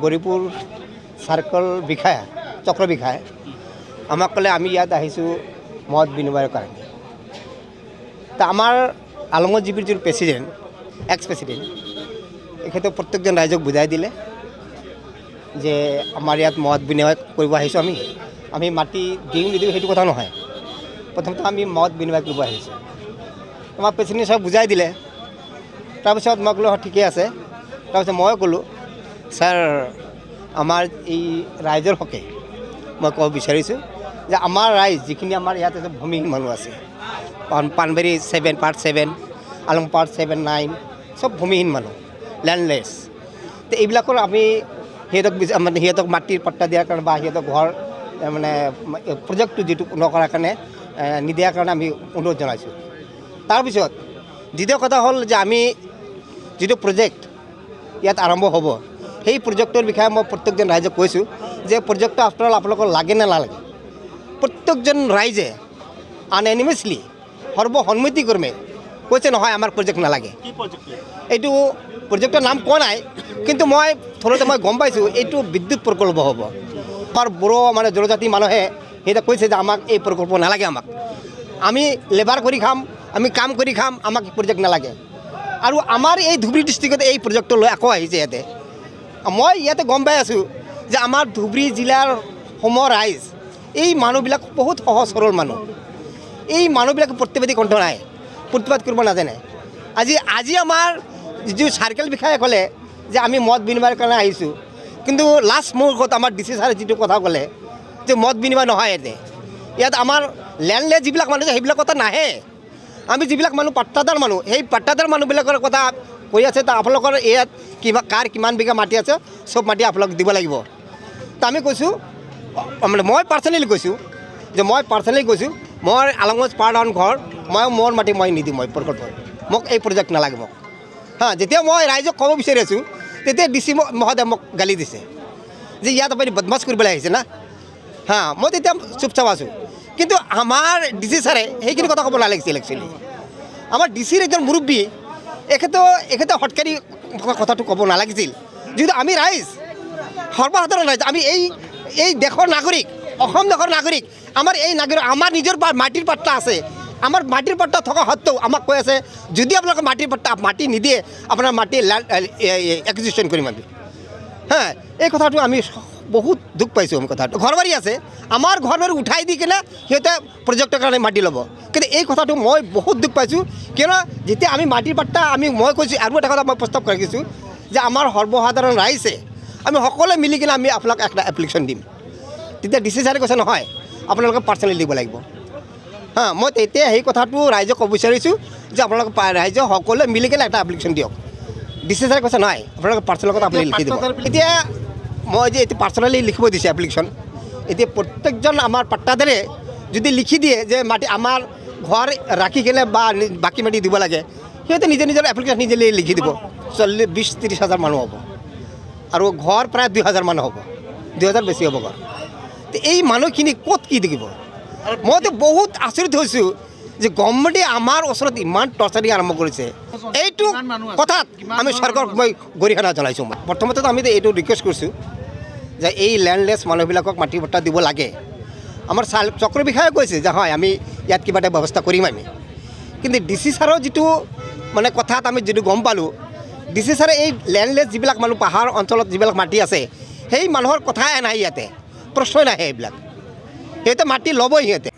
Gauripur circle বিষয়া চক্ৰ বিষয়াই আমাক ক'লে আমি ইয়াত আহিছোঁ মত বিনিময়ৰ কাৰণে। তা আমাৰ আলমগীৰ জিপিৰ যিটো প্ৰেচিডেণ্ট এক্স প্ৰেচিডেণ্ট এখেতে প্ৰত্যেকজন ৰাইজক বুজাই দিলে যে আমাৰ ইয়াত মত বিনিময় কৰিব আহিছোঁ। আমি মাটি দিওঁ নিদিওঁ সেইটো কথা নহয়, প্ৰথমতে আমি মত বিনিময় কৰিব আহিছোঁ। আমাৰ প্ৰেচিডেণ্টে চব বুজাই দিলে। তাৰপিছত মই ক'লোঁ ঠিকে আছে। তাৰপিছত মই ক'লোঁ ছাৰ আমাৰ এই ৰাইজৰ হকে মই ক'ব বিচাৰিছোঁ যে আমাৰ ৰাইজ যিখিনি আমাৰ ইয়াত আছে ভূমিহীন মানুহ আছে, পানবাৰী 7 পাৰ্ট 7 আলং পাৰ্ট 7, 9 চব ভূমিহীন মানুহ, লেণ্ডলেছ। তো এইবিলাকৰ আমি সিহঁতক মাটিৰ পট্টা দিয়াৰ কাৰণে বা সিহঁতক ঘৰ মানে প্ৰজেক্টটো যিটো নকৰাৰ কাৰণে নিদিয়াৰ কাৰণে আমি অনুৰোধ জনাইছোঁ। তাৰপিছত দ্বিতীয় কথা হ'ল যে আমি যিটো প্ৰজেক্ট ইয়াত আৰম্ভ হ'ব সেই প্ৰজেক্টৰ বিষয়ে মই প্ৰত্যেকজন ৰাইজক কৈছোঁ যে প্ৰজেক্টটো আফটাৰ অল আপোনালোকৰ লাগে নে নালাগে। প্ৰত্যেকজন ৰাইজে আনএনিমাছলি সৰ্বসন্মতিক্ৰমে কৈছে নহয় আমাৰ প্ৰজেক্ট নালাগে। এইটো প্ৰজেক্টৰ নাম কোৱা নাই, কিন্তু মই থোৰতে মই গম পাইছোঁ এইটো বিদ্যুৎ প্ৰকল্প হ'ব। আমাৰ বড়ো মানে জনজাতি মানুহে সিহঁতে কৈছে যে আমাক এই প্ৰকল্প নালাগে, আমি লেবাৰ কৰি খাম, আমি কাম কৰি খাম, আমাক প্ৰজেক্ট নালাগে। আৰু আমাৰ এই ধুবুৰী ডিষ্ট্ৰিক্টত এই প্ৰজেক্টটো লৈ আকৌ আহিছে ইয়াতে। মই ইয়াতে গম পাই আছোঁ যে আমাৰ ধুবুৰী জিলাৰ ৰাইজ এই মানুহবিলাক বহুত সহজ সৰল মানুহ। এই মানুহবিলাক প্ৰতিবাদী কণ্ঠ নাই, প্ৰতিবাদ কৰিব নাজানে। আজি আমাৰ যিটো চাৰ্কেল বিষয়াই ক'লে যে আমি মত বিনিময়ৰ কাৰণে আহিছোঁ, কিন্তু লাষ্ট মুহূৰ্তত আমাৰ ডি চি ছাৰে যিটো কথা ক'লে যে মত বিনিময় নহয় ইয়াত আমাৰ লেণ্ডলেছ যিবিলাক মানুহ আছে সেইবিলাক কথা নাহে। আমি যিবিলাক মানুহ পাট্টাদাৰ মানুহ সেই পাট্টাদাৰ মানুহবিলাকৰ কথা কৈ আছে। তা আপোনালোকৰ ইয়াত কাৰ কিমান বিঘা মাটি আছে চব মাটি আপোনালোক দিব লাগিব। তো আমি কৈছোঁ মানে মই পাৰ্চনেলি কৈছোঁ মই আলমগঞ্জ পাৰ ঘৰ মোৰ মাটি মই নিদিওঁ, মই প্ৰকল্পত মোক এই প্ৰজেক্ট নালাগে মোক। যেতিয়া মই ৰাইজক ক'ব বিচাৰি আছোঁ তেতিয়া ডি চি মহোদয়ে মোক গালি দিছে যে ইয়াত আপুনি বদমাছ কৰিবলৈ আহিছে না। মই তেতিয়া চুপচাপ আছোঁ, কিন্তু আমাৰ ডি চি ছাৰে সেইখিনি কথা ক'ব নালাগিছিল। একচুৱেলি আমাৰ ডি চিৰ একজন মুৰব্বী এখেতে হটকাৰী কথাটো ক'ব নালাগিছিল। যিহেতু আমি ৰাইজ সৰ্বসাধাৰণ ৰাইজ, আমি এই দেশৰ নাগৰিক, অসম দেশৰ নাগৰিক। আমাৰ এই নাগৰিক আমাৰ নিজৰ মাটিৰ পাট্টা আছে। আমাৰ মাটিৰ পাট্টা থকা সত্ত্বেও আমাক কৈ আছে যদি আপোনালোকে মাটি নিদিয়ে আপোনাৰ মাটি একুইজিশ্যন কৰিম আমি। এই কথাটো আমি বহুত দুখ পাইছোঁ। আমি কথাটো ঘৰ বাৰী আছে, আমাৰ ঘৰ বাৰী উঠাই দি কিনে সিহঁতে প্ৰজেক্টৰ কাৰণে মাটি ল'ব। কিন্তু এই কথাটো মই বহুত দুখ পাইছোঁ, কিয়নো যেতিয়া আমি মাটিৰ পাট্টা মই কৈছোঁ আৰু এটা কথা মই প্ৰস্তাৱ ৰাখিছোঁ যে আমাৰ সৰ্বসাধাৰণ ৰাইজে আমি সকলোৱে মিলি কিনে আমি আপোনাক এটা এপ্লিকেশ্যন দিম। তেতিয়া ডি চি ছাৰে কৈছে নহয় আপোনালোকে পাৰ্চনেলি দিব লাগিব। মই তেতিয়া সেই কথাটো ৰাইজক ক'ব বিচাৰিছোঁ যে আপোনালোকে ৰাইজে সকলোৱে মিলি কিনে এটা এপ্লিকেশ্যন দিয়ক। ডি চি ছাৰে কৈছে নহয় আপোনালোকে পাৰ্চনেল কথা আপুনি লিখি দিব। এতিয়া মই যে এতিয়া পাৰ্চনেলি লিখিব দিছে এপ্লিকেশ্যন, এতিয়া প্ৰত্যেকজন আমাৰ পাট্টাদাৰে যদি লিখি দিয়ে যে মাটি আমাৰ ঘৰ ৰাখি কিনে বা বাকী মাটি দিব লাগে, সিহঁতে নিজৰ এপ্লিকেশ্যন নিজে লিখি দিব। 20-30 হাজাৰ মানুহ হ'ব আৰু ঘৰ প্ৰায় 2,000 মানুহ হ'ব, 2,000 বেছি হ'ব ঘৰ। তো এই মানুহখিনি ক'ত কি দেখিব? মইতো বহুত আচৰিত হৈছোঁ যে গভৰ্ণমেণ্টে আমাৰ ওচৰত ইমান টৰ্চাৰিং আৰম্ভ কৰিছে। এইটো কথাত আমি চৰকাৰক মই গৰিহণা জনাইছোঁ। প্ৰথমতে আমি এইটো ৰিকুৱেষ্ট কৰিছোঁ যে এই লেণ্ডলেছ মানুহবিলাকক মাটি পট্টা দিব লাগে। আমাৰ চক্ৰ বিষয়াই কৈছে যে হয় আমি ইয়াত কিবা এটা ব্যৱস্থা কৰিম আমি, কিন্তু ডি চি ছাৰৰ যিটো মানে কথাত আমি যিটো গম পালোঁ, ডি চি ছাৰে এই লেণ্ডলেছ যিবিলাক মানুহ পাহাৰ অঞ্চলত যিবিলাক মাটি আছে সেই মানুহৰ কথাই নাই, ইয়াতে প্ৰশ্নই নাহে। এইবিলাক সিহঁতে মাটি ল'বই সিহঁতে।